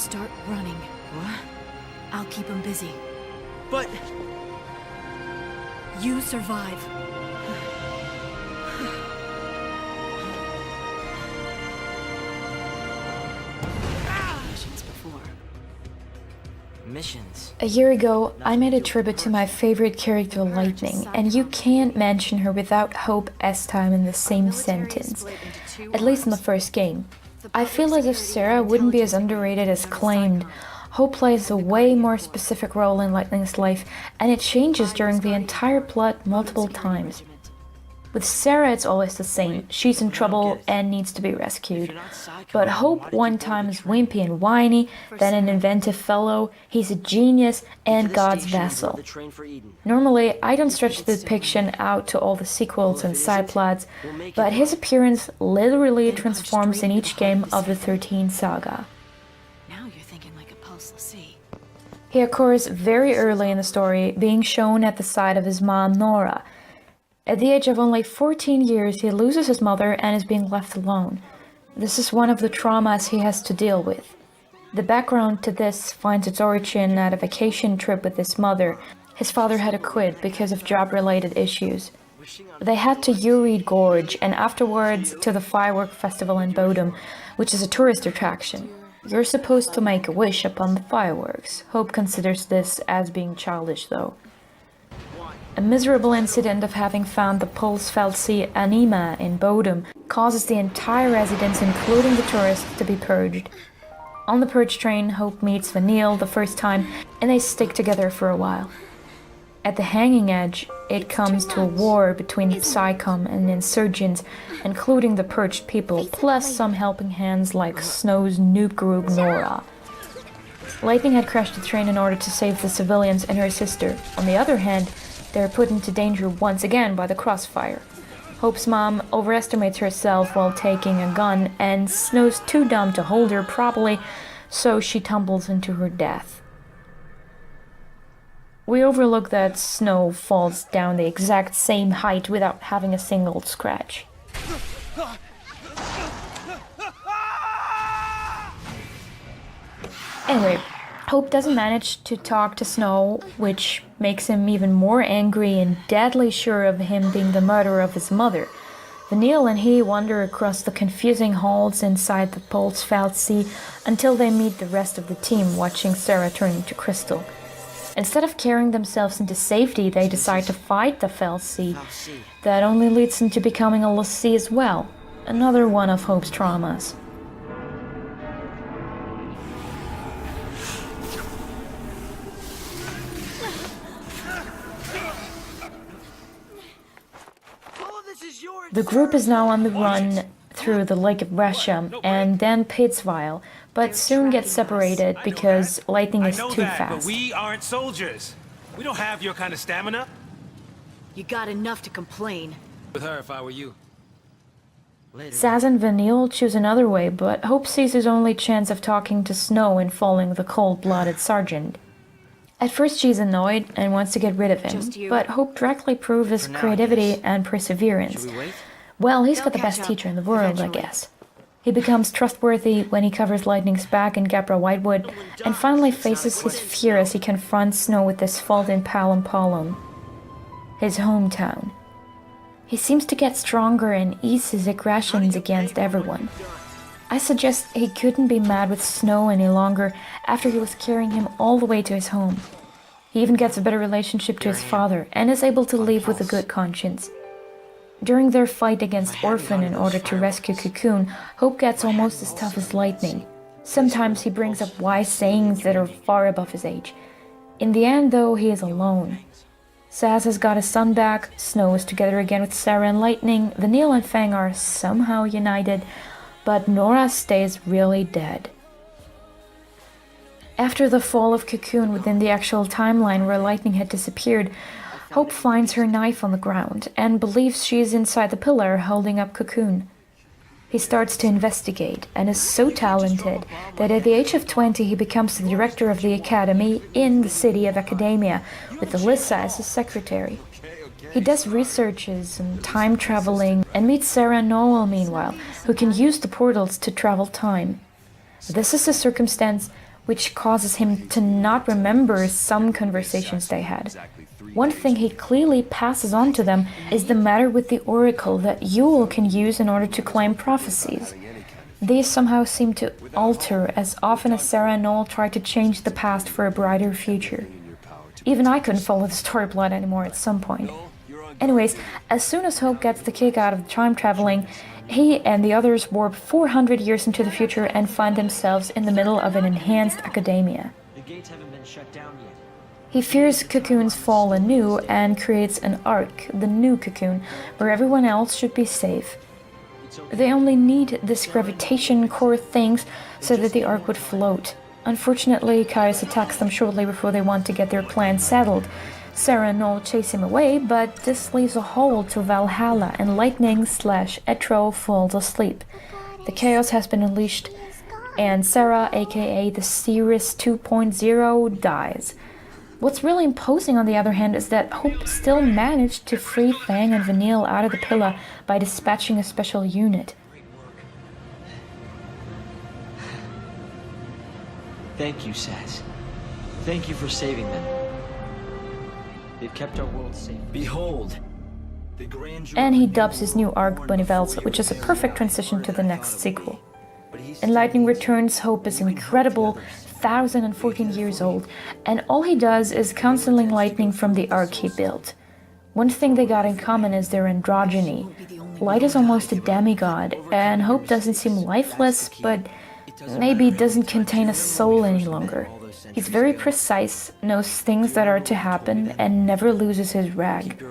start running. What? I'll keep him busy. But... You survive. Missions before. Missions? A year ago, I made a tribute to my favorite character, Lightning, and you can't mention her without Hope Estheim in the same sentence, at least in the first game. I feel as if Sarah wouldn't be as underrated as claimed. Hope plays a way more specific role in Lightning's life, and it changes during the entire plot multiple times. With Sarah, it's always the same. She's in trouble and needs to be rescued. But Hope one time is wimpy and whiny, then an inventive fellow, he's a genius, and God's vessel. Normally, I don't stretch the depiction out to all the sequels and side plots, but his appearance literally transforms in each game of the XIII saga. Now you're thinking like a pulseless sea. He occurs very early in the story, being shown at the side of his mom, Nora. At the age of only 14 years, he loses his mother and is being left alone. This is one of the traumas he has to deal with. The background to this finds its origin at a vacation trip with his mother. His father had to quit because of job-related issues. They had to Ureed Gorge and afterwards to the firework festival in Bodom, which is a tourist attraction. You're supposed to make a wish upon the fireworks. Hope considers this as being childish, though. A miserable incident of having found the Pulsfeldsee anima in Bodom causes the entire residence, including the tourists, to be purged. On the purge train, Hope meets Vanille the first time, and they stick together for a while. At the hanging edge, it comes to a war between Psychom and insurgents, including the purged people, plus some helping hands like Snow's noob group Nora. Lightning had crashed the train in order to save the civilians and her sister. On the other hand, they're put into danger once again by the crossfire. Hope's mom overestimates herself while taking a gun, and Snow's too dumb to hold her properly, so she tumbles into her death. We overlook that Snow falls down the exact same height without having a single scratch. Anyway, Hope doesn't manage to talk to Snow, which makes him even more angry and deadly sure of him being the murderer of his mother. Vanille and he wander across the confusing halls inside the Pulsfeldsee until they meet the rest of the team watching Sarah turn into crystal. Instead of carrying themselves into safety, they decide to fight the Feldsee. That only leads them to becoming a Lassie as well, another one of Hope's traumas. The group is now on the run through the Lake of Brescia and then Pittsville, but soon gets separated because Lightning is too fast. But we aren't soldiers. We don't have your kind of stamina. You got enough to complain. With her if I were you. Saz and Vanille choose another way, but Hope sees his only chance of talking to Snow in following the cold-blooded sergeant. At first she's annoyed and wants to get rid of him, but Hope directly proves his creativity and perseverance. Well, he's got the best teacher in the world, I guess. He becomes trustworthy when he covers Lightning's back in Gabra Whitewood, and finally faces his fear as he confronts Snow with his fault in Palom, his hometown. He seems to get stronger and ease his aggressions against everyone. I suggest he couldn't be mad with Snow any longer after he was carrying him all the way to his home. He even gets a better relationship to his father and is able to leave with a good conscience. During their fight against Orphan in order to rescue Cocoon, Hope gets almost as tough as Lightning. Sometimes he brings up wise sayings that are far above his age. In the end, though, he is alone. Saz has got his son back, Snow is together again with Sarah and Lightning, Vanille and Fang are somehow united, but Nora stays really dead. After the fall of Cocoon within the actual timeline where Lightning had disappeared, Hope finds her knife on the ground and believes she is inside the pillar holding up Cocoon. He starts to investigate and is so talented that at the age of 20 he becomes the director of the academy in the city of Academia, with Alyssa as his secretary. He does researches and time traveling and meets Sarah and Noel meanwhile, who can use the portals to travel time. This is a circumstance which causes him to not remember some conversations they had. One thing he clearly passes on to them is the matter with the oracle that Yule can use in order to claim prophecies. These somehow seem to alter as often as Sarah and Noel try to change the past for a brighter future. Even I couldn't follow the story plot anymore at some point. Anyways, as soon as Hope gets the kick out of time traveling, he and the others warp 400 years into the future and find themselves in the middle of an enhanced academia. The gates haven't been shut down yet. He fears Cocoon's fall anew and creates an ark, the new Cocoon, where everyone else should be safe. They only need this gravitation core things so that the ark would float. Unfortunately, Caius attacks them shortly before they want to get their plans settled. Sarah and Noel chase him away, but this leaves a hole to Valhalla, and Lightning/Etro falls asleep. The chaos has been unleashed, and Sarah, aka the Cirrus 2.0, dies. What's really imposing, on the other hand, is that Hope still managed to free Fang and Vanille out of the pillar by dispatching a special unit. Thank you, Saz. Thank you for saving them. They've kept our world safe. Behold, the grandeur. And he dubs his new arc Bonivelsa, which is a perfect transition to the next sequel. In Lightning Returns, Hope is incredible, 1,014 years old, and all he does is counseling Lightning from the arc he built. One thing they got in common is their androgyny. Light is almost a demigod, and Hope doesn't seem lifeless, but maybe doesn't contain a soul any longer. He's very precise, knows things that are to happen, and never loses his rag.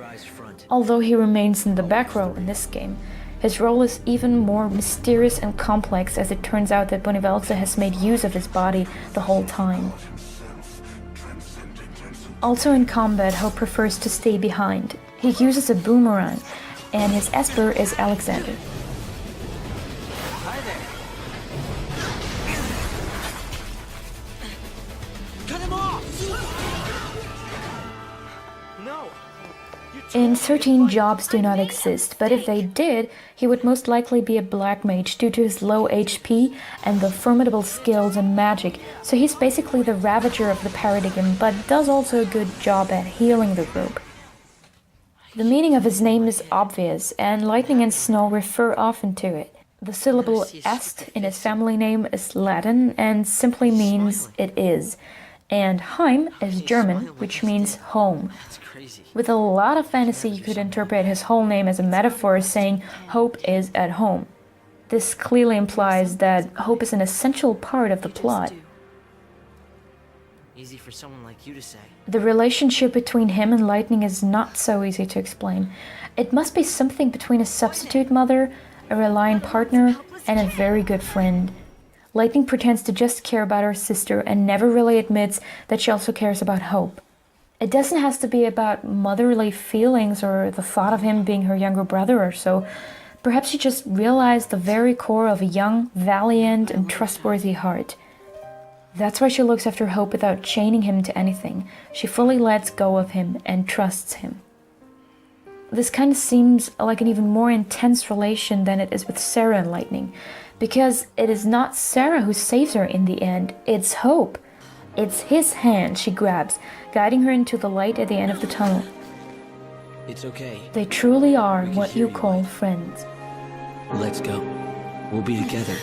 Although he remains in the back row in this game, his role is even more mysterious and complex, as it turns out that Bonivelsa has made use of his body the whole time. Also in combat, Hope prefers to stay behind. He uses a boomerang, and his Esper is Alexander. Hi there. Cut him off! No. In XIII, jobs do not exist, but if they did, he would most likely be a black mage due to his low HP and the formidable skills and magic, so he's basically the Ravager of the paradigm, but does also a good job at healing the group. The meaning of his name is obvious, and Lightning and Snow refer often to it. The syllable est in his family name is Latin and simply means it is, and Heim is German, which means home. With a lot of fantasy, you could interpret his whole name as a metaphor saying Hope is at home. This clearly implies that Hope is an essential part of the plot. Easy for someone like you to say. The relationship between him and Lightning is not so easy to explain. It must be something between a substitute mother, a reliant partner, and a very good friend. Lightning pretends to just care about her sister and never really admits that she also cares about Hope. It doesn't have to be about motherly feelings or the thought of him being her younger brother or so. Perhaps she just realized the very core of a young, valiant, and trustworthy heart. That's why she looks after Hope without chaining him to anything. She fully lets go of him and trusts him. This kind of seems like an even more intense relation than it is with Sarah and Lightning, because it is not Sarah who saves her in the end, it's Hope. It's his hand she grabs, guiding her into the light at the end of the tunnel. It's okay. They truly are what you call friends. Let's go. We'll be together.